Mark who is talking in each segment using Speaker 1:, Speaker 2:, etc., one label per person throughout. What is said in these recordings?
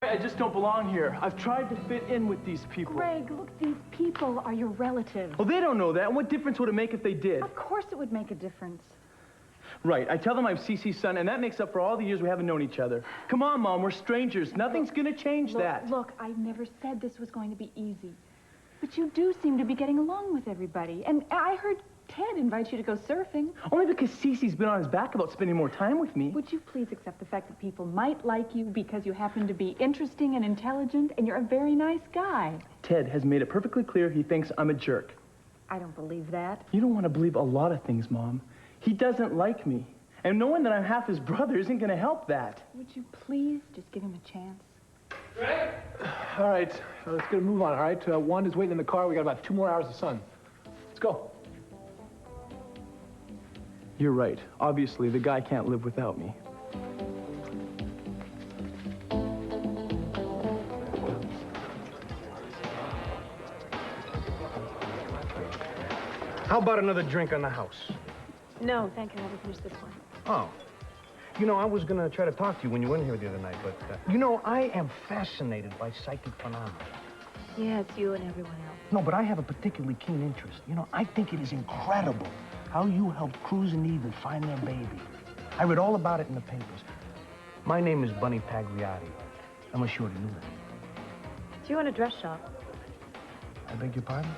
Speaker 1: sorry, I just don't belong here. I've tried to fit in with these people.
Speaker 2: Greg, look, these people are your relatives.
Speaker 1: Well, they don't know that. And what difference would it make if they did?
Speaker 2: Of course it would make a difference.
Speaker 1: Right. I tell them I'm Cece's son, and that makes up for all the years we haven't known each other. Come on, Mom, we're strangers. Nothing's gonna change that.
Speaker 2: Look, I never said this was going to be easy. But you do seem to be getting along with everybody. And I heard Ted invite you to go surfing.
Speaker 1: Only because Cece's been on his back about spending more time with me.
Speaker 2: Would you please accept the fact that people might like you because you happen to be interesting and intelligent, and you're a very nice guy?
Speaker 1: Ted has made it perfectly clear he thinks I'm a jerk.
Speaker 2: I don't believe that.
Speaker 1: You don't want to believe a lot of things, Mom. He doesn't like me. And knowing that I'm half his brother isn't going to help that.
Speaker 2: Would you please just give him a chance?
Speaker 3: Greg? All right, let's get a move on, all right? Wanda's waiting in the car. We got about 2 more hours of sun. Let's go.
Speaker 1: You're right. Obviously, the guy can't live without me.
Speaker 4: How about another drink on the house?
Speaker 5: No, thank you. I haven't finished this one.
Speaker 4: Oh. You know, I was gonna try to talk to you when you were in here the other night, but, you know, I am fascinated by psychic phenomena.
Speaker 5: Yeah, it's you and everyone else.
Speaker 4: No, but I have a particularly keen interest. You know, I think it is incredible how you helped Cruz and Iden find their baby. I read all about it in the papers. My name is Bunny Pagliatti, unless you already knew that.
Speaker 5: Do you own a dress shop?
Speaker 4: I beg your pardon?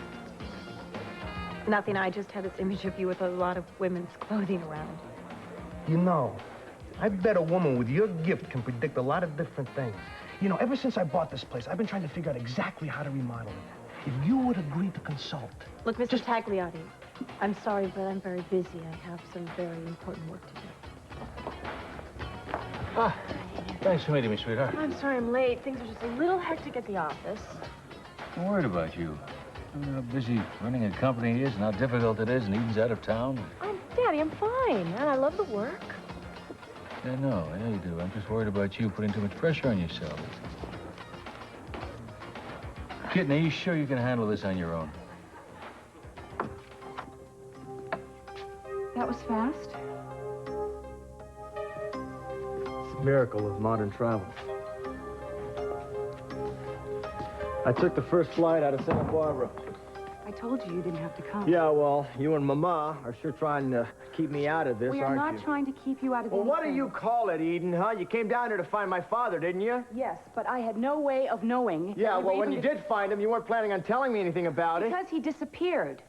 Speaker 5: Nothing. I just had this image of you with a lot of women's clothing around.
Speaker 4: You know, I bet a woman with your gift can predict a lot of different things. You know, ever since I bought this place, I've been trying to figure out exactly how to remodel it. If you would agree to consult...
Speaker 5: Look, Mr. Tagliati, I'm sorry, but I'm very busy. I have some very important work to do.
Speaker 6: Ah, thanks for meeting me, sweetheart.
Speaker 5: I'm sorry I'm late. Things are just a little hectic at the office.
Speaker 6: I'm worried about you. I mean, how busy running a company is and how difficult it is, and Eden's out of town.
Speaker 5: Daddy, I'm fine, and I love the work.
Speaker 6: I know you do. I'm just worried about you putting too much pressure on yourself. Kitten, are you sure you can handle this on your own?
Speaker 2: That was fast.
Speaker 7: It's a miracle of modern travel. I took the first flight out of Santa Barbara.
Speaker 2: I told you didn't have to come.
Speaker 7: Yeah, well, you and Mama are sure trying to keep me out of this, aren't you?
Speaker 2: We are not trying to keep you out of this.
Speaker 7: Well, what do you call it, Eden, huh? You came down here to find my father, didn't you?
Speaker 2: Yes, but I had no way of knowing.
Speaker 7: Yeah, well, when you did find him, you weren't planning on telling me anything about it.
Speaker 2: Because he disappeared.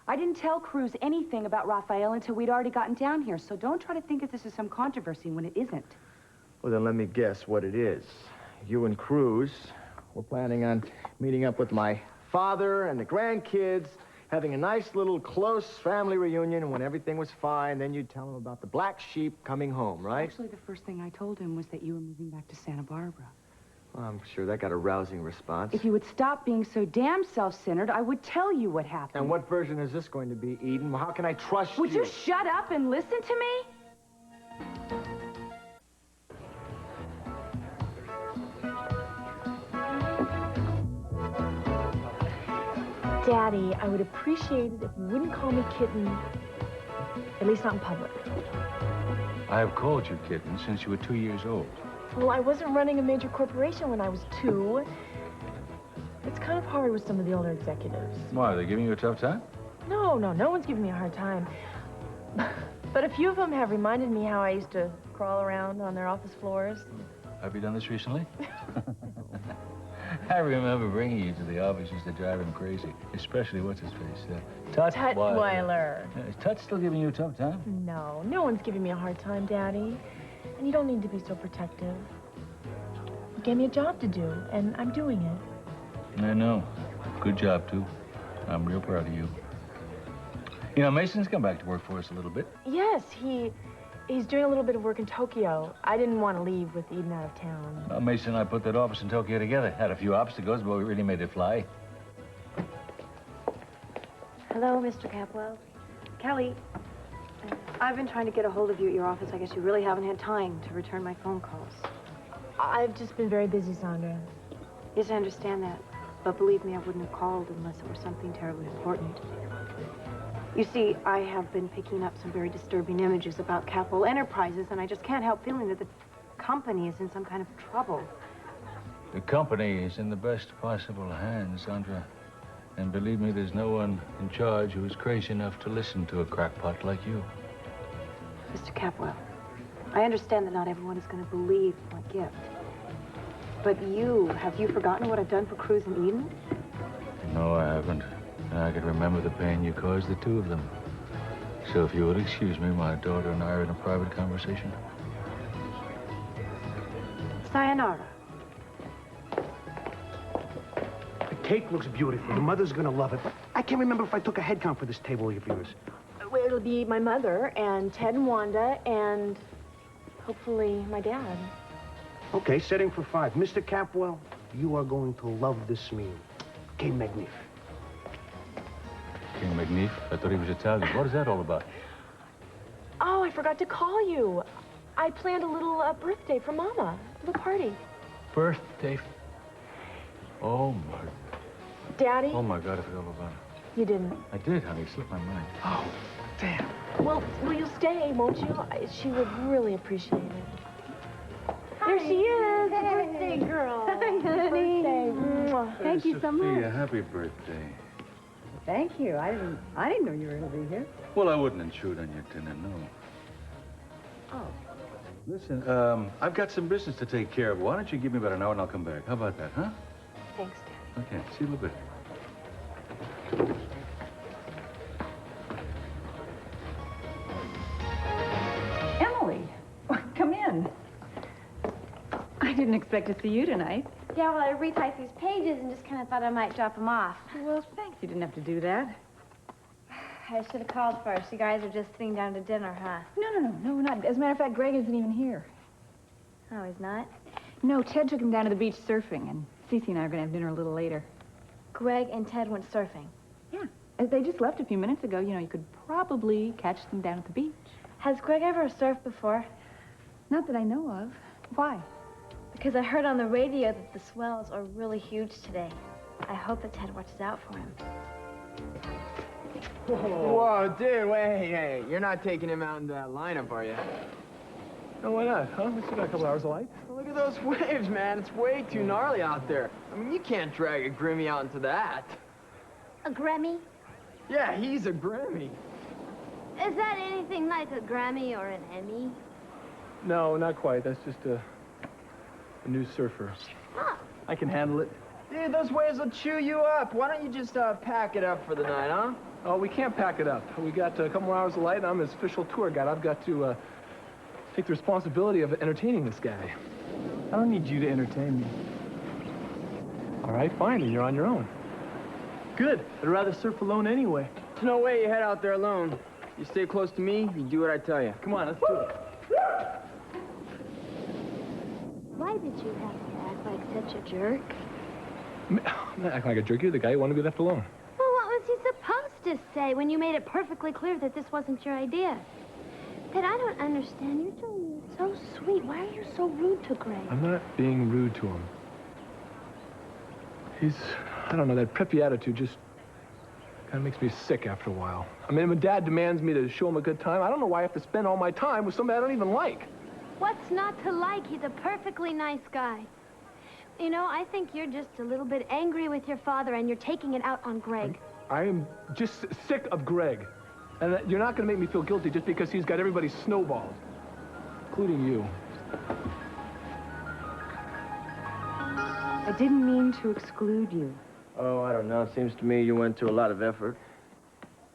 Speaker 2: I didn't tell Cruz anything about Raphael until we'd already gotten down here, so don't try to think that this is some controversy when it isn't.
Speaker 7: Well, then let me guess what it is. You and Cruz were planning on meeting up with my father and the grandkids, having a nice little close family reunion, and when everything was fine, then you'd tell him about the black sheep coming home, right?
Speaker 2: Actually, the first thing I told him was that you were moving back to Santa Barbara.
Speaker 7: Well, I'm sure that got a rousing response.
Speaker 2: If you would stop being so damn self-centered, I would tell you what happened.
Speaker 7: And what version is this going to be, Eden? How can I trust you?
Speaker 2: Would you shut up and listen to me?
Speaker 5: Daddy, I would appreciate it if you wouldn't call me Kitten, at least not in public.
Speaker 6: I have called you Kitten since you were 2 years old.
Speaker 5: Well, I wasn't running a major corporation when I was 2. It's kind of hard with some of the older executives.
Speaker 6: Why, are they giving you a tough time?
Speaker 5: No one's giving me a hard time. But a few of them have reminded me how I used to crawl around on their office floors.
Speaker 6: Have you done this recently? I remember bringing you to the office used to drive him crazy, especially what's-his-face,
Speaker 5: Tutwiler.
Speaker 6: Is Tut still giving you a tough time?
Speaker 5: No one's giving me a hard time, Daddy. And you don't need to be so protective. You gave me a job to do, and I'm doing it.
Speaker 6: I know. Good job, too. I'm real proud of you. You know, Mason's come back to work for us a little bit.
Speaker 5: Yes, he's doing a little bit of work in Tokyo. I didn't want to leave with Eden out of town.
Speaker 6: Well, Mason and I put that office in Tokyo together. Had a few obstacles, but we really made it fly.
Speaker 5: Hello, Mr. Capwell. Kelly, I've been trying to get a hold of you at your office. I guess you really haven't had time to return my phone calls. I've just been very busy, Sandra. Yes, I understand that. But believe me, I wouldn't have called unless it were something terribly important. You see, I have been picking up some very disturbing images about Capital Enterprises, and I just can't help feeling that the company is in some kind of trouble.
Speaker 6: The company is in the best possible hands, Sandra. And believe me, there's no one in charge who is crazy enough to listen to a crackpot like you.
Speaker 2: Mr. Capwell, I understand that not everyone is going to believe my gift. But have you forgotten what I've done for Cruz and Eden?
Speaker 6: No, I haven't. I can remember the pain you caused the two of them. So if you would excuse me, my daughter and I are in a private conversation.
Speaker 2: Sayonara.
Speaker 4: The cake looks beautiful. The mother's gonna love it. But I can't remember if I took a head count for this table of yours.
Speaker 5: Well, it'll be my mother and Ted and Wanda and hopefully my dad.
Speaker 4: Okay, setting for 5. Mr. Capwell, you are going to love this meal. Que magnif.
Speaker 6: King McNeef? I thought he was Italian. What is that all about?
Speaker 5: Oh, I forgot to call you. I planned a little birthday for Mama. A little party.
Speaker 6: Birthday. Oh, my.
Speaker 5: Daddy?
Speaker 6: Oh, my God, I forgot all about it.
Speaker 5: You didn't.
Speaker 6: I did, honey. It slipped my mind.
Speaker 4: Oh, damn.
Speaker 5: Well, will you stay, won't you? She would really appreciate it. There she is, the birthday girl.
Speaker 2: Hi, honey.
Speaker 5: Birthday. Mwah.
Speaker 2: Thank you so much.
Speaker 6: Sophia, happy birthday.
Speaker 2: Thank you. I didn't know you were going to be here.
Speaker 6: Well, I wouldn't intrude on your dinner, no.
Speaker 2: Oh.
Speaker 6: Listen, I've got some business to take care of. Why don't you give me about an hour and I'll come back? How about that, huh?
Speaker 5: Thanks, Dad.
Speaker 6: Okay, see you in a little bit.
Speaker 2: Emily, come in. I didn't expect to see you tonight.
Speaker 8: Yeah, well, I retyped these pages and just kind of thought I might drop them off.
Speaker 2: Well, thanks. You didn't have to do that.
Speaker 8: I should have called first. You guys are just sitting down to dinner, huh?
Speaker 2: No, we're not. As a matter of fact, Greg isn't even here.
Speaker 8: Oh, he's not?
Speaker 2: No, Ted took him down to the beach surfing, and Cece and I are going to have dinner a little later.
Speaker 8: Greg and Ted went surfing.
Speaker 2: Yeah. They just left a few minutes ago. You know, you could probably catch them down at the beach.
Speaker 8: Has Greg ever surfed before?
Speaker 2: Not that I know of. Why?
Speaker 8: Because I heard on the radio that the swells are really huge today. I hope that Ted watches out for him.
Speaker 9: Whoa, dude, wait, hey, you're not taking him out into that lineup, are you?
Speaker 3: No, why not, huh? We still got a couple hours of light.
Speaker 9: Well, look at those waves, man. It's way too gnarly out there. I mean, you can't drag a Grimmy out into that.
Speaker 8: A Grammy?
Speaker 9: Yeah, he's a Grimmy.
Speaker 8: Is that anything like a Grammy or an Emmy?
Speaker 3: No, not quite. That's just a new surfer.
Speaker 8: Huh.
Speaker 1: I can handle it.
Speaker 9: Dude, those waves will chew you up. Why don't you just pack it up for the night, huh?
Speaker 3: Oh, we can't pack it up. We got a couple more hours of light, and I'm his official tour guide. I've got to take the responsibility of entertaining this guy.
Speaker 1: I don't need you to entertain me.
Speaker 3: All right, fine, then you're on your own.
Speaker 1: Good. I'd rather surf alone anyway.
Speaker 9: There's no way you head out there alone. You stay close to me, you do what I tell you.
Speaker 1: Come on, let's do it.
Speaker 8: Why did you have to act like such a jerk?
Speaker 3: I'm not acting like a jerk. You're the guy who wanted to be left alone.
Speaker 8: Well, what was he supposed to say when you made it perfectly clear that this wasn't your idea? Ted, I don't understand. You're so sweet. Why are you so rude to Greg?
Speaker 3: I'm not being rude to him. I don't know, that preppy attitude just kind of makes me sick after a while. I mean, when Dad demands me to show him a good time, I don't know why I have to spend all my time with somebody I don't even like.
Speaker 8: What's not to like? He's a perfectly nice guy. You know, I think you're just a little bit angry with your father and you're taking it out on Greg.
Speaker 3: I am just sick of Greg. And you're not going to make me feel guilty just because he's got everybody snowballed, including you.
Speaker 2: I didn't mean to exclude you.
Speaker 7: Oh, I don't know. It seems to me you went to a lot of effort.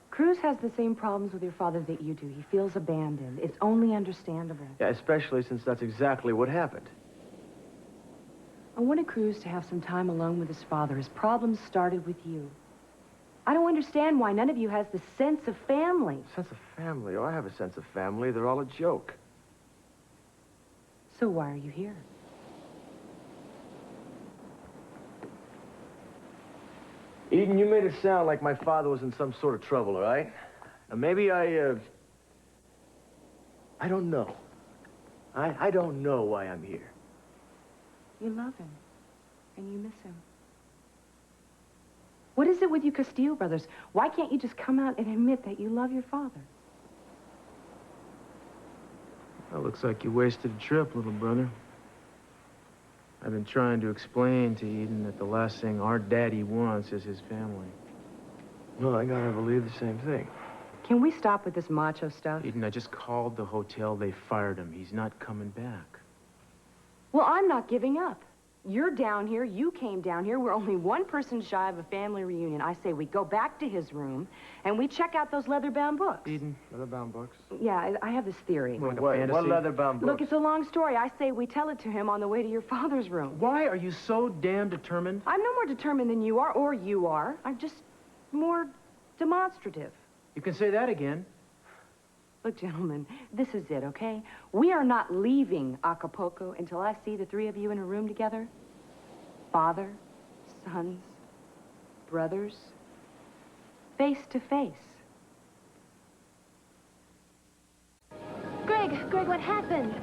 Speaker 2: Cruz has the same problems with your father that you do. He feels abandoned. It's only understandable.
Speaker 7: Yeah, especially since that's exactly what happened.
Speaker 2: I wanted Cruz to have some time alone with his father. His problems started with you. I don't understand why none of you has the sense of family.
Speaker 7: Sense of family? Oh, I have a sense of family. They're all a joke.
Speaker 2: So why are you here?
Speaker 7: Eden, you made it sound like my father was in some sort of trouble, all right? Now, maybe I don't know. I don't know why I'm here.
Speaker 2: You love him, and you miss him. What is it with you Castillo brothers? Why can't you just come out and admit that you love your father?
Speaker 7: Well, looks like you wasted a trip, little brother.
Speaker 1: I've been trying to explain to Eden that the last thing our daddy wants is his family.
Speaker 7: Well, I gotta believe the same thing.
Speaker 2: Can we stop with this macho stuff?
Speaker 1: Eden, I just called the hotel. They fired him. He's not coming back.
Speaker 2: Well, I'm not giving up. You're down here. You came down here. We're only one person shy of a family reunion. I say we go back to his room and we check out those leather-bound books.
Speaker 1: Eden.
Speaker 7: Leather-bound books?
Speaker 2: Yeah, I have this theory.
Speaker 1: Like
Speaker 7: What leather-bound books?
Speaker 2: Look, it's a long story. I say we tell it to him on the way to your father's room.
Speaker 1: Why are you so damn determined?
Speaker 2: I'm no more determined than you are, or you are. I'm just more demonstrative.
Speaker 1: You can say that again.
Speaker 2: Look, gentlemen, this is it, okay? We are not leaving Acapulco until I see the three of you in a room together. Father, sons, brothers, face to face.
Speaker 8: Greg, what happened?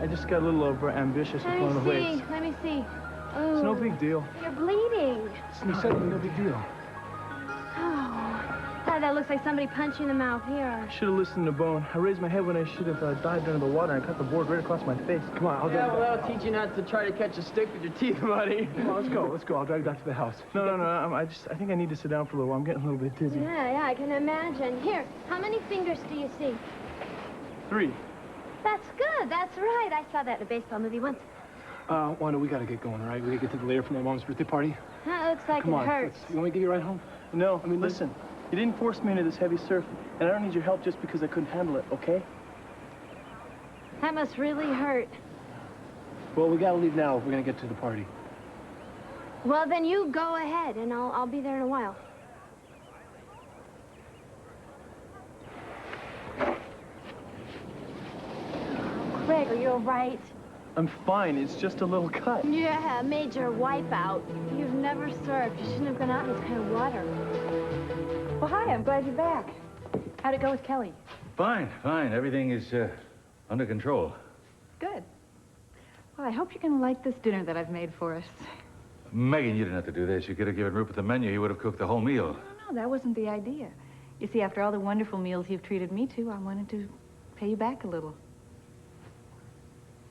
Speaker 1: I just got a little over ambitious with one of the weights.
Speaker 8: Let me see.
Speaker 1: It's no big deal.
Speaker 8: You're bleeding.
Speaker 1: He said it was no big deal.
Speaker 8: Oh, that looks like somebody punched you in the mouth. Here.
Speaker 1: I should have listened to Bone. I raised my head when I should have dived under the water and cut the board right across my face. Come on, I'll
Speaker 9: Yeah, well, that'll teach you not to try to catch a stick with your teeth, buddy.
Speaker 3: Come on, let's go. I'll drive you back to the house.
Speaker 1: No. I think I need to sit down for a little while. I'm getting a little bit dizzy.
Speaker 8: Yeah, I can imagine. Here, how many fingers do you see?
Speaker 1: 3.
Speaker 8: That's good. That's right. I saw that in a baseball movie once.
Speaker 3: Wanda, we gotta get going, all right? We gotta get to the later for my mom's birthday party.
Speaker 8: That looks like
Speaker 3: Come on,
Speaker 8: it hurts.
Speaker 3: you want me to get you right home?
Speaker 1: No, listen. You didn't force me into this heavy surf, and I don't need your help just because I couldn't handle it, okay?
Speaker 8: That must really hurt.
Speaker 3: Well, we gotta leave now if we're gonna get to the party.
Speaker 8: Well, then you go ahead, and I'll be there in a while. Greg, are you all right?
Speaker 1: I'm fine. It's just a little cut.
Speaker 8: Yeah, major wipeout. You've never surfed. You shouldn't have gone out in this kind of water.
Speaker 2: Well, hi, I'm glad you're back. How'd it go with Kelly?
Speaker 6: Fine. Everything is under control.
Speaker 10: Good. Well, I hope you're going to like this dinner that I've made for us.
Speaker 6: Megan, you didn't have to do this. You could have given Rupert the menu. He would have cooked the whole meal.
Speaker 10: No, that wasn't the idea. You see, after all the wonderful meals you've treated me to, I wanted to pay you back a little.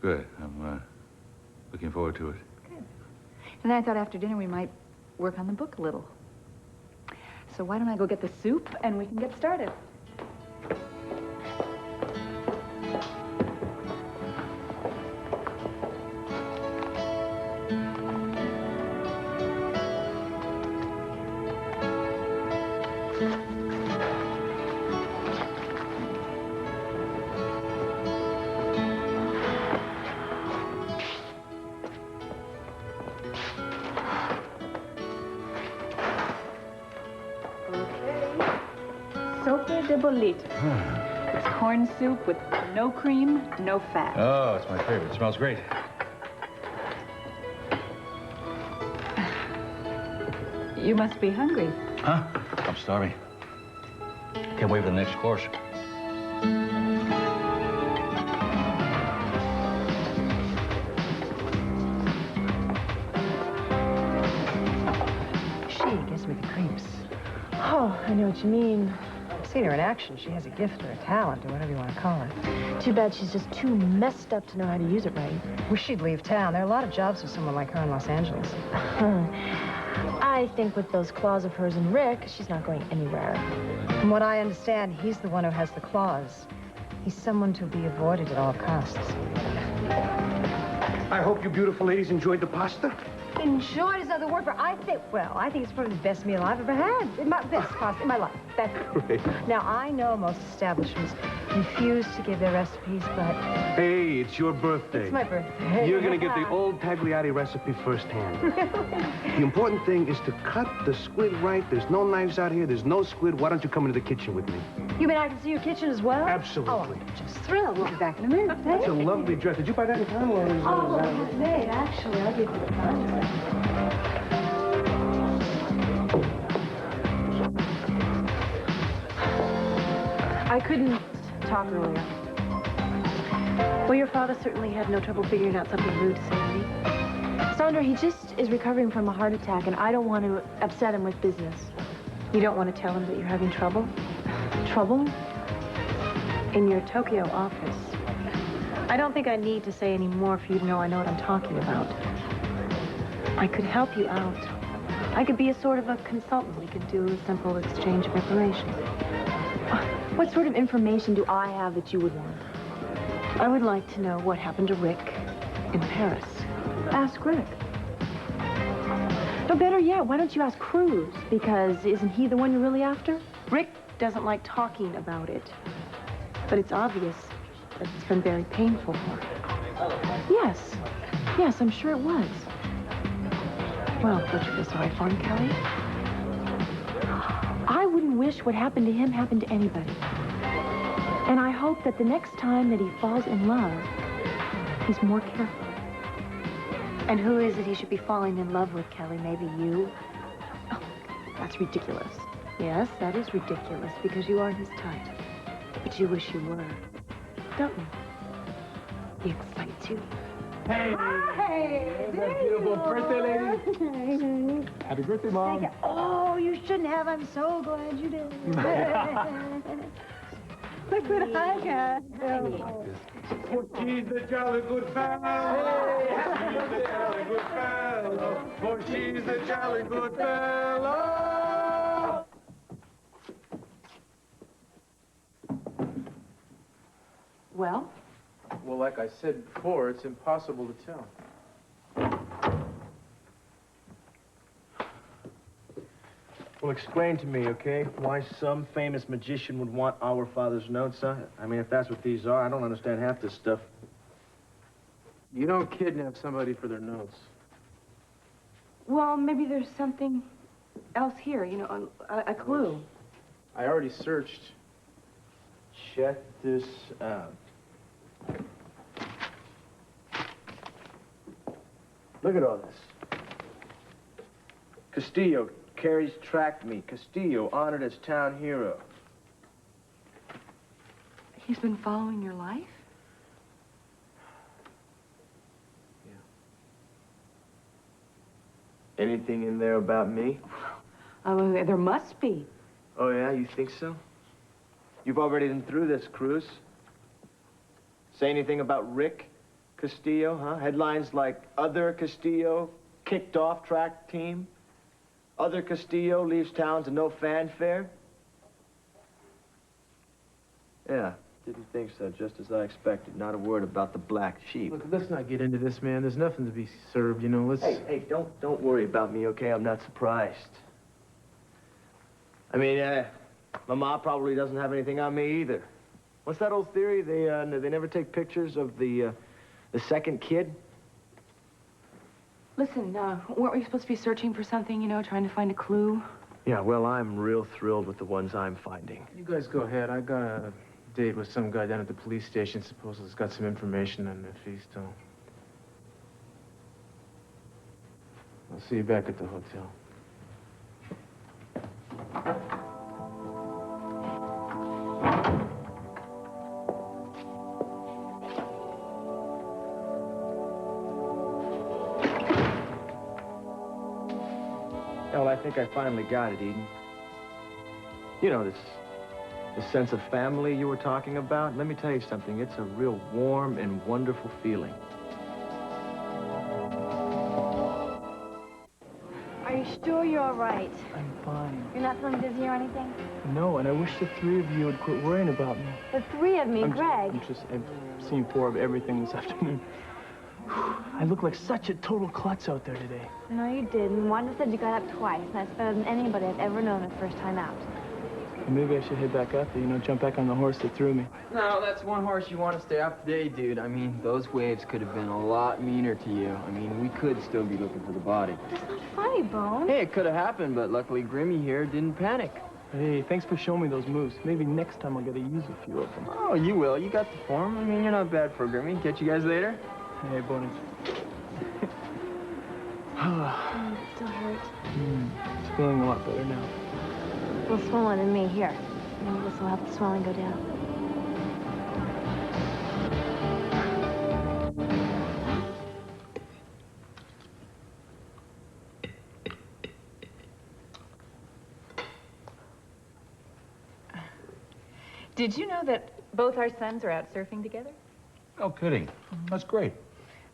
Speaker 6: Good. I'm looking forward to it.
Speaker 10: Good. And then I thought after dinner we might work on the book a little. So why don't I go get the soup and we can get started? It's corn soup with no cream, no fat.
Speaker 6: Oh, it's my favorite. It smells great.
Speaker 10: You must be hungry.
Speaker 6: Huh? I'm starving. Can't wait for the next course.
Speaker 5: She gives me the creeps. Oh, I know what you mean. I've seen her in action. She has a gift or a talent or whatever you want to call it. Too bad she's just too messed up to know how to use it right. Wish she'd leave town. There are a lot of jobs for someone like her in Los Angeles. I think with those claws of hers and Rick, she's not going anywhere. From what I understand, he's the one who has the claws. He's someone to be avoided at all costs.
Speaker 4: I hope you beautiful ladies enjoyed the pasta.
Speaker 5: Enjoyed is another word for I think it's probably the best meal I've ever had. Best pasta in my life.
Speaker 4: Great.
Speaker 5: Now, I know most establishments refuse to give their recipes, but...
Speaker 4: Hey, it's your birthday.
Speaker 5: It's my birthday.
Speaker 4: You're going to get the old Tagliati recipe firsthand. The important thing is to cut the squid right. There's no knives out here. There's no squid. Why don't you come into the kitchen with me?
Speaker 5: You mean I can see your kitchen as well?
Speaker 4: Absolutely.
Speaker 5: Oh, I'm just thrilled. We'll be back in a minute.
Speaker 4: That's a lovely dress. Did you buy that in town or is
Speaker 5: Oh, it's made, actually. I'll give you the money. I couldn't talk earlier. Well, your father certainly had no trouble figuring out something rude to say to me. Sandra, he just is recovering from a heart attack, and I don't want to upset him with business. You don't want to tell him that you're having trouble? Trouble? In your Tokyo office. I don't think I need to say any more for you to know I know what I'm talking about. I could help you out. I could be a sort of a consultant. We could do a simple exchange of information.
Speaker 2: What sort of information do I have that you would want?
Speaker 5: I would like to know what happened to Rick in Paris.
Speaker 2: Ask Rick.
Speaker 5: No, better yet, why don't you ask Cruz? Because isn't he the one you're really after? Rick doesn't like talking about it. But it's obvious that it's been very painful for her. Yes. Yes, I'm sure it was. Well, don't you feel sorry for him, Kelly? I wouldn't wish what happened to him happened to anybody. And I hope that the next time that he falls in love, he's more careful. And who is it he should be falling in love with, Kelly? Maybe you? Oh, that's ridiculous. Yes, that is ridiculous, because you aren't his type. But you wish you were. Don't you? He excites you.
Speaker 3: Hey!
Speaker 5: Hey!
Speaker 3: That beautiful birthday, lady. Happy birthday, Mom.
Speaker 5: Oh, you shouldn't have. I'm so glad you did. Look what I got.
Speaker 11: For she's a jolly good fellow. She's a jolly good fellow. For she's a jolly good fellow.
Speaker 2: Well?
Speaker 3: Well, like I said before, it's impossible to tell.
Speaker 7: Well, explain to me, okay, why some famous magician would want our father's notes, huh? I mean, if that's what these are, I don't understand half this stuff.
Speaker 3: You don't kidnap somebody for their notes.
Speaker 2: Well, maybe there's something else here, you know, a clue.
Speaker 3: I already searched.
Speaker 7: Check this out. Look at all this. Castillo carries tracked me. Castillo honored as town hero.
Speaker 2: He's been following your life?
Speaker 7: Yeah. Anything in there about me?
Speaker 2: There must be.
Speaker 7: Oh, yeah? You think so? You've already been through this, Cruz. Say anything about Rick Castillo, huh? Headlines like, Other Castillo kicked off track team. Other Castillo leaves town to no fanfare. Yeah, didn't think so, just as I expected. Not a word about the black sheep.
Speaker 3: Look, let's not get into this, man. There's nothing to be served, you know. Let's...
Speaker 7: Hey, don't worry about me, okay? I'm not surprised. I mean, Mama probably doesn't have anything on me either. What's that old theory? They never take pictures of the second kid?
Speaker 2: Listen, weren't we supposed to be searching for something, you know, trying to find a clue?
Speaker 7: Yeah, well, I'm real thrilled with the ones I'm finding.
Speaker 3: You guys go ahead. I got a date with some guy down at the police station. Supposedly he's got some information on the feast, so... I'll see you back at the hotel.
Speaker 7: Well, I think I finally got it, Eden. You know, this sense of family you were talking about. Let me tell you something. It's a real warm and wonderful feeling.
Speaker 5: Are you sure you're all right?
Speaker 1: I'm fine.
Speaker 5: You're not feeling dizzy or anything?
Speaker 1: No, and I wish the three of you would quit worrying about me.
Speaker 5: The three of me, Greg.
Speaker 1: I've seen 4 of everything this afternoon. I look like such a total klutz out there today.
Speaker 5: No, you didn't. Wanda said you got up twice, and that's better than anybody I've ever known the first time out.
Speaker 1: Well, maybe I should head back out there, you know, jump back on the horse that threw me.
Speaker 9: No, that's one horse you want to stay off today, dude. I mean, those waves could have been a lot meaner to you. I mean, we could still be looking for the body.
Speaker 5: That's not funny, Bone.
Speaker 9: Hey, it could have happened, but luckily Grimmy here didn't panic.
Speaker 1: Hey, thanks for showing me those moves. Maybe next time I'll get to use a few of them.
Speaker 9: Oh, you will. You got the form. I mean, you're not bad for a Grimmy. Catch you guys later.
Speaker 1: Hey, Bonnie.
Speaker 5: It still hurts.
Speaker 1: It's feeling a lot better now.
Speaker 5: A little swollen in me. Here. Maybe this will help the swelling go down.
Speaker 10: Did you know that both our sons are out surfing together?
Speaker 6: No kidding. That's great.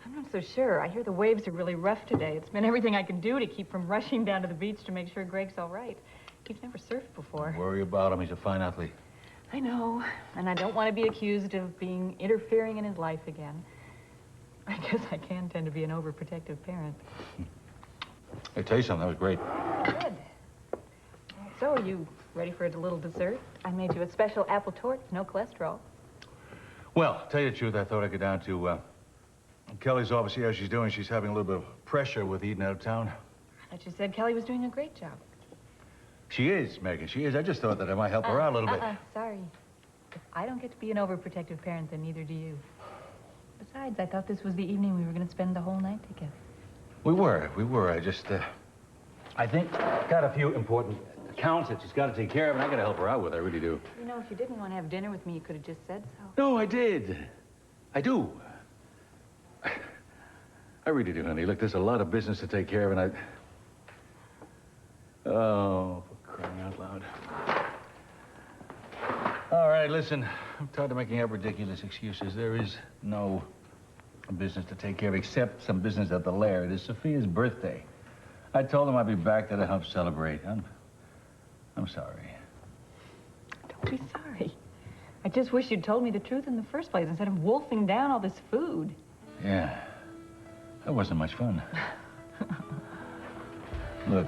Speaker 10: I'm not so sure. I hear the waves are really rough today. It's been everything I can do to keep from rushing down to the beach to make sure Greg's all right. He's never surfed before.
Speaker 6: Don't worry about him. He's a fine athlete.
Speaker 10: I know, and I don't want to be accused of interfering in his life again. I guess I can tend to be an overprotective parent.
Speaker 6: Hey, tell you something. That was great.
Speaker 10: Good. So, are you ready for a little dessert? I made you a special apple torte, no cholesterol.
Speaker 6: Well, tell you the truth, I thought I'd go down to Kelly's office, see how she's doing. She's having a little bit of pressure with Eden out of town.
Speaker 10: I thought you said Kelly was doing a great job.
Speaker 6: She is, Megan. She is. I just thought that I might help her out a little bit.
Speaker 10: Sorry. If I don't get to be an overprotective parent, then neither do you. Besides, I thought this was the evening we were going to spend the whole night together.
Speaker 6: We were. I just, I think, got a few important accounts that she's got to take care of, and I got to help her out with. I really do.
Speaker 10: You know, if you didn't want to have dinner with me, you could have just said so.
Speaker 6: No, I did. I do. I really do, honey. Look, there's a lot of business to take care of, and Oh, for crying out loud. All right, listen. I'm tired of making up ridiculous excuses. There is no business to take care of except some business at the lair. It is Sophia's birthday. I told them I'd be back there to help celebrate. I'm sorry.
Speaker 10: Don't be sorry. I just wish you'd told me the truth in the first place instead of wolfing down all this food.
Speaker 6: Yeah. That wasn't much fun. Look.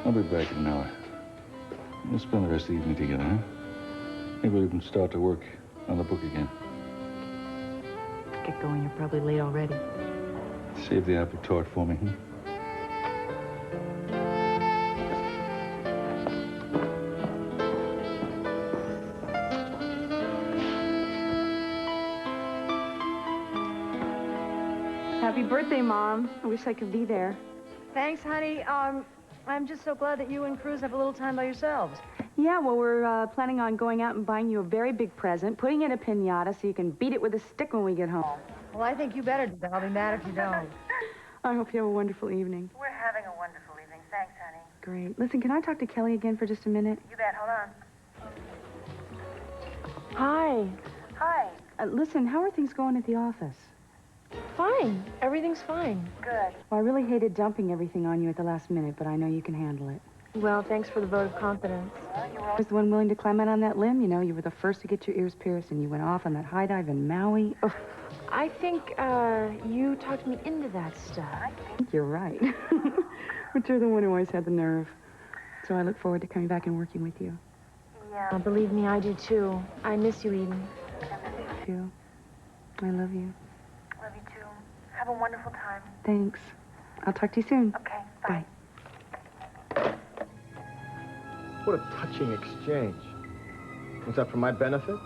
Speaker 6: I'll be back in an hour. We'll spend the rest of the evening together, huh? Maybe we can start to work on the book again.
Speaker 10: Get going. You're probably late already.
Speaker 6: Save the apple tart for me, huh?
Speaker 2: Happy birthday, Mom. I wish I could be there.
Speaker 5: Thanks, honey. I'm just so glad that you and Cruz have a little time by yourselves.
Speaker 2: Yeah, well, we're planning on going out and buying you a very big present, putting it in a piñata so you can beat it with a stick when we get home.
Speaker 5: Well, I think you better do that. I'll be mad if you don't.
Speaker 2: I hope you have a wonderful evening.
Speaker 5: We're having a wonderful evening. Thanks, honey.
Speaker 2: Great. Listen, can I talk to Kelly again for just a minute?
Speaker 5: You bet. Hold on.
Speaker 2: Hi.
Speaker 5: Hi.
Speaker 2: Listen, how are things going at the office?
Speaker 5: Fine. Everything's fine. Good.
Speaker 2: Well, I really hated dumping everything on you at the last minute, but I know you can handle it.
Speaker 5: Well, thanks for the vote of confidence.
Speaker 2: I was the one willing to climb out on that limb. You know, you were the first to get your ears pierced, and you went off on that high dive in Maui. Oh.
Speaker 5: I think, you talked me into that stuff.
Speaker 2: I think you're right. But you're the one who always had the nerve. So I look forward to coming back and working with you.
Speaker 5: Yeah. Believe me, I do, too. I miss you, Eden.
Speaker 2: I do. I love you.
Speaker 5: Love you, too. Have a wonderful time.
Speaker 2: Thanks. I'll talk to you soon.
Speaker 5: Okay, bye.
Speaker 7: What a touching exchange. Was that for my benefit?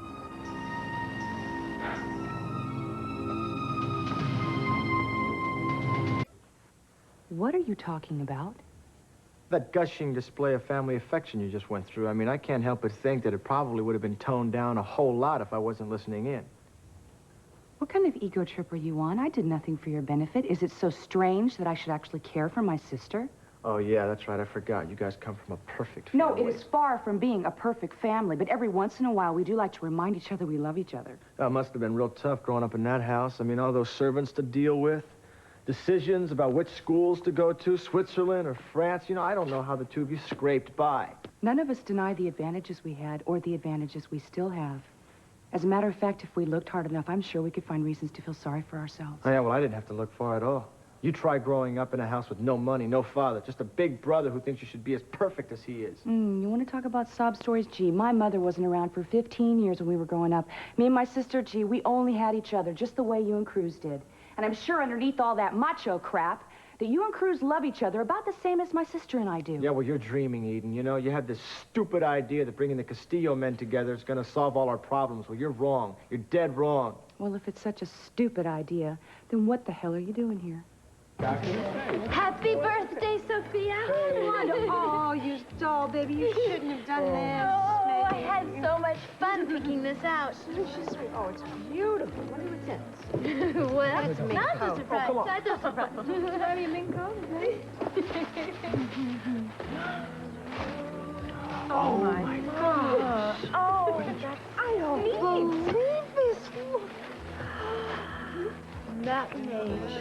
Speaker 2: What are you talking about?
Speaker 7: That gushing display of family affection you just went through. I mean, I can't help but think that it probably would have been toned down a whole lot if I wasn't listening in.
Speaker 2: What kind of ego trip are you on? I did nothing for your benefit. Is it so strange that I should actually care for my sister?
Speaker 7: Oh, yeah, that's right. I forgot. You guys come from a perfect
Speaker 2: No,
Speaker 7: family.
Speaker 2: it is far from being a perfect family, but every once in a while we do like to remind each other we love each other.
Speaker 7: That must have been real tough growing up in that house. I mean, all those servants to deal with, decisions about which schools to go to, Switzerland or France. You know, I don't know how the two of you scraped by.
Speaker 2: None of us deny the advantages we had or the advantages we still have. As a matter of fact, if we looked hard enough, I'm sure we could find reasons to feel sorry for ourselves.
Speaker 7: Oh, yeah, well, I didn't have to look far at all. You try growing up in a house with no money, no father, just a big brother who thinks you should be as perfect as he is.
Speaker 2: You want to talk about sob stories? Gee, my mother wasn't around for 15 years when we were growing up. Me and my sister, gee, we only had each other, just the way you and Cruz did. And I'm sure underneath all that macho crap, that you and Cruz love each other about the same as my sister and I do.
Speaker 7: Yeah, well, you're dreaming, Eden. You know, you had this stupid idea that bringing the Castillo men together is going to solve all our problems. Well, you're wrong. You're dead wrong.
Speaker 2: Well, if it's such a stupid idea, then what the hell are you doing here?
Speaker 8: Happy birthday, Sophia.
Speaker 5: Oh, you doll, baby. You shouldn't have done this.
Speaker 8: Oh, I had so much fun picking this out.
Speaker 5: Oh, it's beautiful. What do you think?
Speaker 8: Well,
Speaker 5: It's a mink
Speaker 8: not
Speaker 5: coat.
Speaker 8: a surprise.
Speaker 5: Oh, come on.
Speaker 8: Not a surprise.
Speaker 5: Is that a mink coat? Oh, my gosh.
Speaker 8: Oh, that's
Speaker 5: I don't believe this.
Speaker 8: rotten age.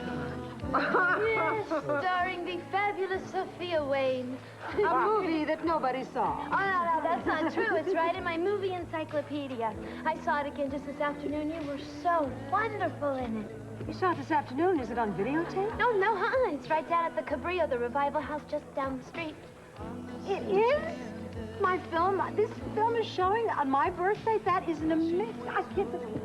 Speaker 8: Yes, starring the fabulous Sophia Wayne.
Speaker 2: A movie that nobody saw.
Speaker 8: Oh, no, that's not true. It's right in my movie encyclopedia. I saw it again just this afternoon. You were so wonderful in it.
Speaker 2: You saw it this afternoon. Is it on videotape?
Speaker 8: No, It's right down at the Cabrillo, the revival house just down the street.
Speaker 2: It is? My film? This film is showing on my birthday? That is an amazing... I can't believe it.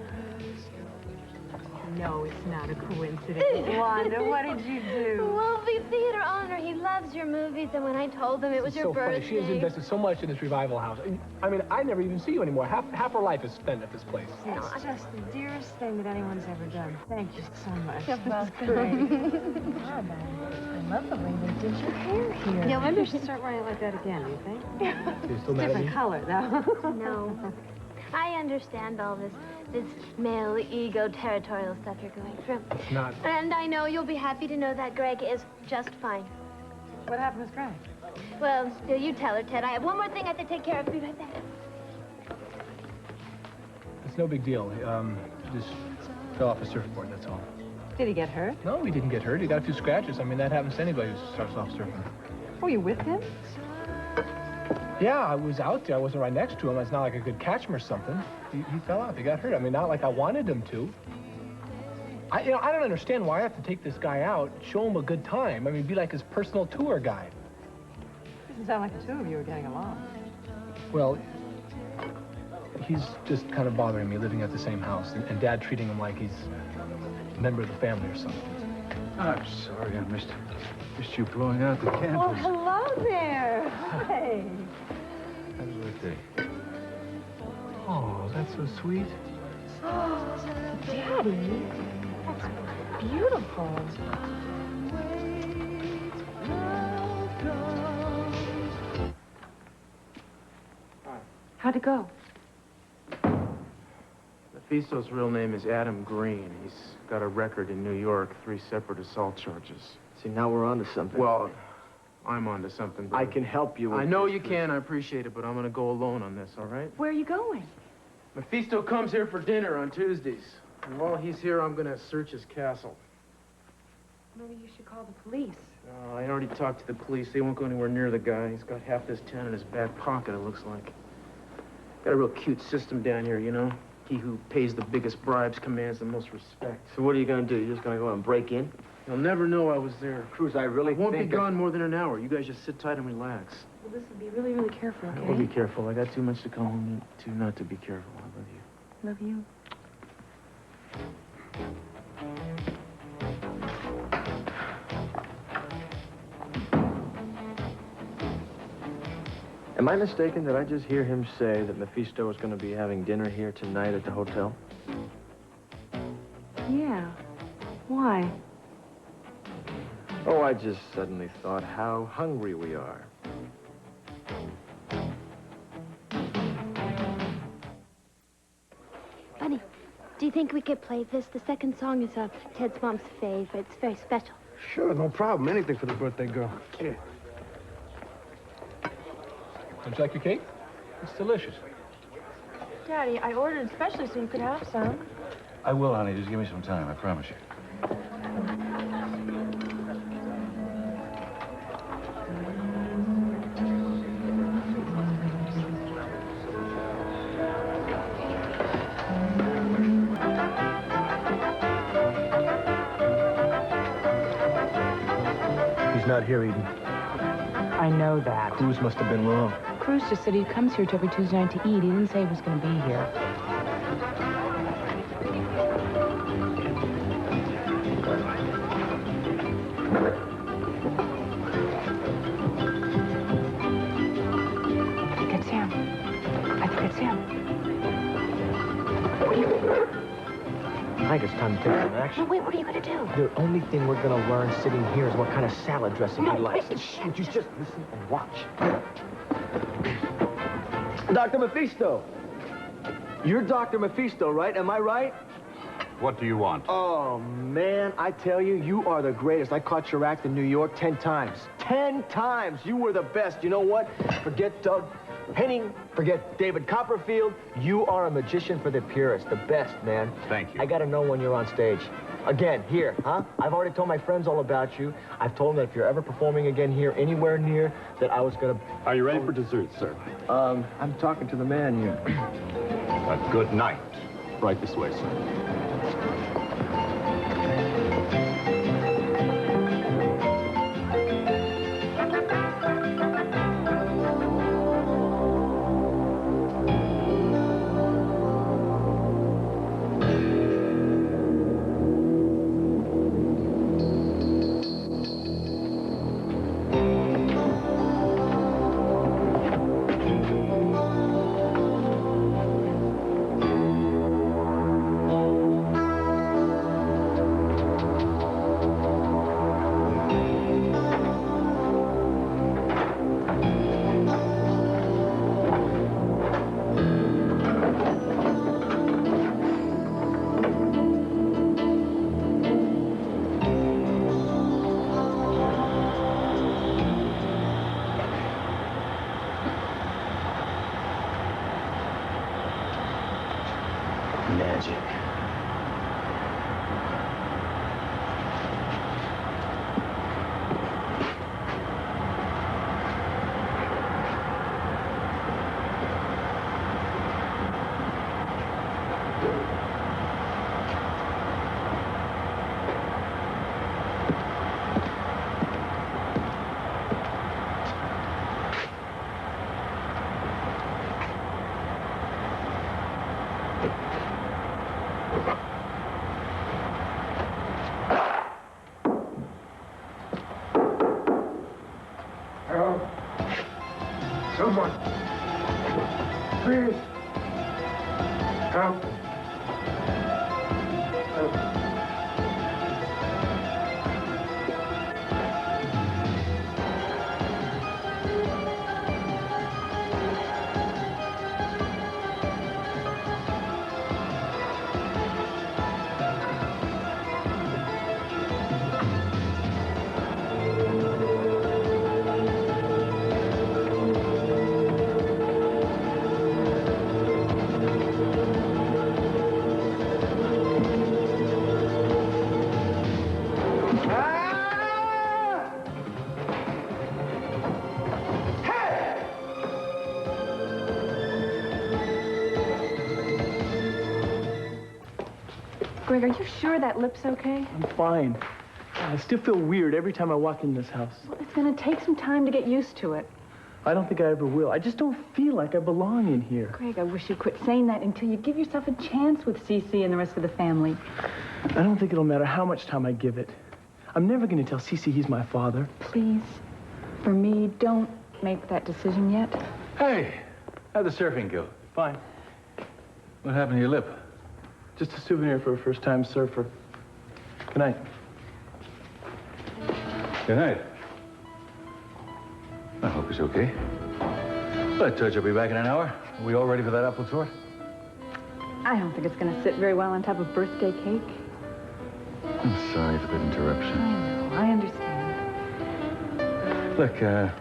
Speaker 2: No, it's not a coincidence. Wanda, what did you do?
Speaker 8: Well, the theater owner, he loves your movies, and when I told him it was your birthday...
Speaker 3: Funny. She has invested so much in this revival house. I mean, I never even see you anymore. Half her life is spent at this place.
Speaker 2: It's just the dearest thing that anyone's ever done. Thank you so much.
Speaker 5: You're welcome. I love the way they did your hair here.
Speaker 2: Yeah, maybe you should start wearing it like that again, do you think?
Speaker 3: You're still mad at me?
Speaker 2: Different color, though.
Speaker 8: No. I understand all this male ego territorial stuff you're going through.
Speaker 3: It's not.
Speaker 8: And I know you'll be happy to know that Greg is just fine.
Speaker 2: What happened with Greg?
Speaker 8: Well, you tell her, Ted. I have one more thing I have to take care of. Be right back.
Speaker 3: It's no big deal. He just fell off a surfboard, that's all.
Speaker 2: Did he get hurt?
Speaker 3: No, he didn't get hurt. He got a few scratches. I mean, that happens to anybody who starts off surfing.
Speaker 2: Were you with him?
Speaker 3: Yeah, I was out there. I wasn't right next to him. It's not like I could catch him or something. He fell off. He got hurt. I mean, not like I wanted him to. I don't understand why I have to take this guy out, show him a good time. I mean, be like his personal tour guide.
Speaker 2: Doesn't sound like the two of you are getting along.
Speaker 3: Well, he's just kind of bothering me, living at the same house, and Dad treating him like he's a member of the family or something.
Speaker 6: I'm sorry I missed you blowing out the candles.
Speaker 2: Oh, hello there. Hi.
Speaker 6: Happy birthday.
Speaker 3: Oh, that's so sweet.
Speaker 2: Oh, Daddy, that's beautiful. How'd it go?
Speaker 1: Mephisto's real name is Adam Green. He's got a record in New York, 3 separate assault charges.
Speaker 7: See, now we're on to something.
Speaker 1: Well, I'm on to something.
Speaker 7: I can help you with
Speaker 1: I know
Speaker 7: this,
Speaker 1: you can. I appreciate it, but I'm going to go alone on this, all right?
Speaker 2: Where are you going?
Speaker 1: Mephisto comes here for dinner on Tuesdays. And while he's here, I'm going to search his castle.
Speaker 2: Maybe you should call the police.
Speaker 1: I already talked to the police. They won't go anywhere near the guy. He's got half this town in his back pocket, it looks like. Got a real cute system down here, you know? He who pays the biggest bribes commands the most respect.
Speaker 7: So what are you going to do? You're just going to go and break in?
Speaker 1: You'll never know I was there.
Speaker 7: Cruz, I really
Speaker 1: won't be
Speaker 7: think
Speaker 1: gone more than an hour. You guys just sit tight and relax.
Speaker 2: Well, listen, be really, really careful, okay?
Speaker 1: We'll be careful. I got too much to come home to not to be careful. I love you.
Speaker 2: Love you.
Speaker 7: Am I mistaken? Did I just hear him say that Mephisto is going to be having dinner here tonight at the hotel?
Speaker 2: Yeah. Why?
Speaker 7: Oh, I just suddenly thought how hungry we are.
Speaker 8: Bunny, do you think we could play this? The second song is Ted's mom's favorite. It's very special.
Speaker 4: Sure, no problem. Anything for the birthday girl.
Speaker 3: Yeah. Don't you like your cake? It's delicious.
Speaker 5: Daddy, I ordered especially so you could have some.
Speaker 6: I will, honey. Just give me some time, I promise you.
Speaker 3: He's not here, Eden.
Speaker 2: I know that.
Speaker 3: Cruz must have been wrong.
Speaker 2: Cruz just said he comes here every Tuesday night to eat. He didn't say he was going to be here. I think it's him. I think it's him.
Speaker 7: I think it's time to take some action.
Speaker 8: No, wait, what are you going to do?
Speaker 7: The only thing we're going to learn sitting here is what kind of salad dressing he likes.
Speaker 8: wait.
Speaker 7: Shh, you just listen and watch. Dr. Mephisto. You're Dr. Mephisto, right? Am I right?
Speaker 6: What do you want?
Speaker 7: Oh, man, I tell you, you are the greatest. I caught your act in New York 10 times. 10 times! You were the best. You know what? Forget Doug. Henning, forget David Copperfield. You are a magician for the purest, the best, man.
Speaker 6: Thank you.
Speaker 7: I gotta know when you're on stage. Again, here, huh? I've already told my friends all about you. I've told them that if you're ever performing again here, anywhere near, that I was gonna...
Speaker 12: Are you ready for dessert, sir?
Speaker 7: I'm talking to the man here.
Speaker 12: A good night. Right this way, sir.
Speaker 7: Magic.
Speaker 11: Help. Someone. Please. Help. Help.
Speaker 2: Greg, are you sure that lip's okay?
Speaker 3: I'm fine. I still feel weird every time I walk in this house.
Speaker 10: Well, it's going to take some time to get used to it.
Speaker 3: I don't think I ever will. I just don't feel like I belong in here.
Speaker 10: Greg, I wish you'd quit saying that until you give yourself a chance with Cece and the rest of the family.
Speaker 3: I don't think it'll matter how much time I give it. I'm never going to tell Cece he's my father.
Speaker 10: Please, for me, don't make that decision yet.
Speaker 6: Hey, how'd the surfing go?
Speaker 3: Fine.
Speaker 6: What happened to your lip?
Speaker 3: Just a souvenir for a first-time surfer. Good night.
Speaker 6: Good night. I hope he's okay. Well, Judge, I'll be back in an hour. Are we all ready for that apple tort?
Speaker 10: I don't think it's going to sit very well on top of birthday cake.
Speaker 6: I'm sorry for the interruption.
Speaker 10: I know, I understand.
Speaker 6: Look, Judge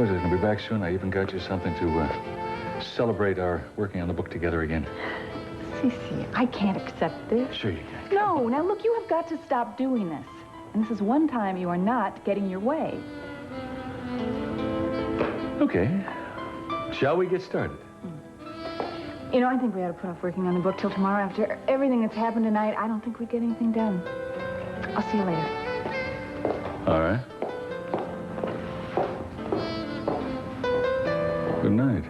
Speaker 6: is going to be back soon. I even got you something to celebrate our working on the book together again.
Speaker 10: Cece, I can't accept this.
Speaker 6: Sure you can.
Speaker 10: No, now look, you have got to stop doing this. And this is one time you are not getting your way.
Speaker 6: Okay. Shall we get started?
Speaker 10: You know, I think we ought to put off working on the book till tomorrow. After everything that's happened tonight, I don't think we'd get anything done. I'll see you later.
Speaker 6: All right. Good night.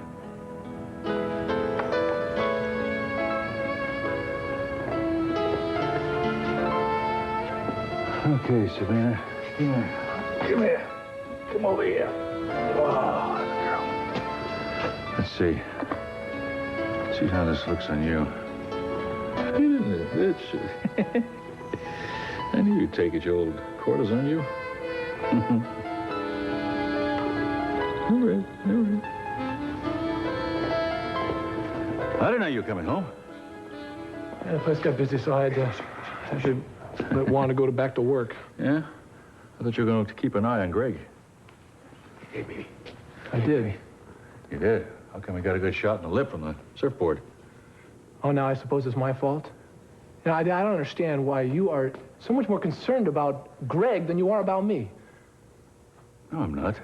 Speaker 6: Okay, Sabrina. Come here. Come here. Come over here. Oh, girl. Let's see. See how this looks on you. It's... I knew you'd take it, you old courtesan, you. All right, all right. I didn't know you were coming home.
Speaker 3: Yeah, the place got busy, so I had to want to go back to work.
Speaker 6: Yeah? I thought you were going to keep an eye on Greg.
Speaker 3: Hey, baby. I did.
Speaker 6: You did? How come we got a good shot in the lip from the surfboard?
Speaker 3: Oh, now I suppose it's my fault? You know, I don't understand why you are so much more concerned about Greg than you are about me.
Speaker 6: No, I'm not.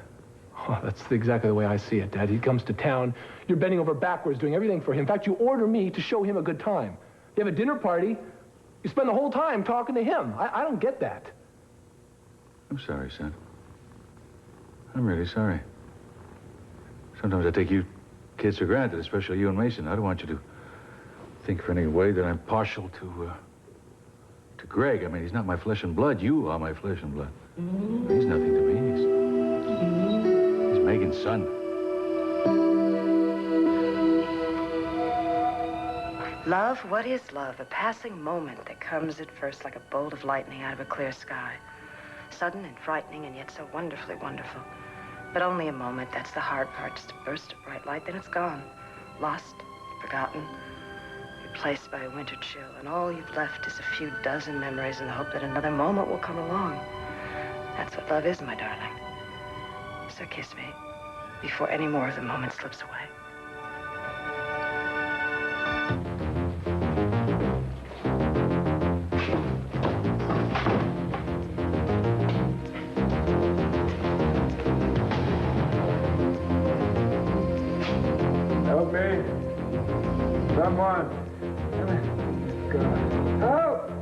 Speaker 3: Oh, that's exactly the way I see it, Dad. He comes to town, you're bending over backwards, doing everything for him. In fact, you order me to show him a good time. You have a dinner party, you spend the whole time talking to him. I don't get that.
Speaker 6: I'm sorry, son. I'm really sorry. Sometimes I take you kids for granted, especially you and Mason. I don't want you to think for any way that I'm partial to Greg. I mean, he's not my flesh and blood. You are my flesh and blood. He's nothing to me. He's Megan's son.
Speaker 13: Love? What is love? A passing moment that comes at first like a bolt of lightning out of a clear sky. Sudden and frightening and yet so wonderfully wonderful. But only a moment. That's the hard part. Just a burst of bright light, then it's gone. Lost, forgotten, replaced by a winter chill. And all you've left is a few dozen memories in the hope that another moment will come along. That's what love is, my darling. So kiss me before any more of the moment slips away.
Speaker 11: Help me. Someone. God. Help!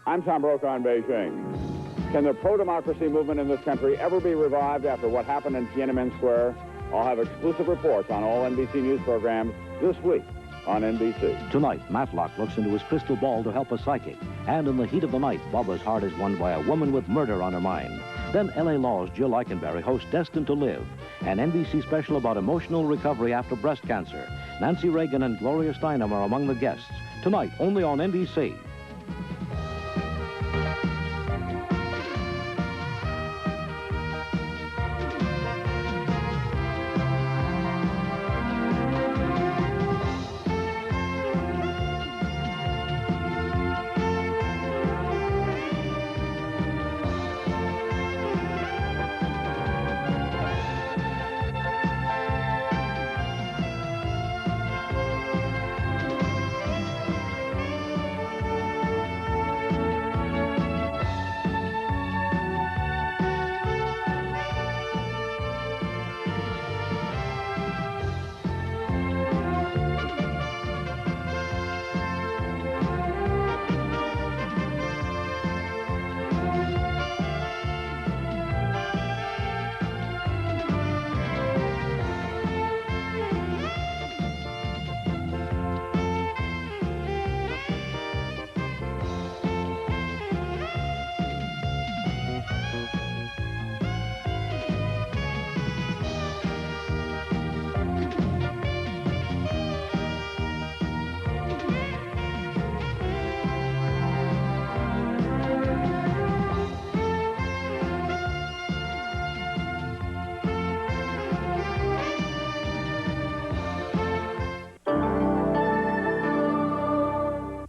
Speaker 14: I'm Tom Brokaw in Beijing. Can the pro-democracy movement in this country ever be revived after what happened in Tiananmen Square? I'll have exclusive reports on all NBC News programs this week on NBC.
Speaker 15: Tonight, Matlock looks into his crystal ball to help a psychic. And in the heat of the night, Barbara's heart is won by a woman with murder on her mind. Then L.A. Law's Jill Eikenberry hosts Destined to Live, an NBC special about emotional recovery after breast cancer. Nancy Reagan and Gloria Steinem are among the guests. Tonight, only on NBC.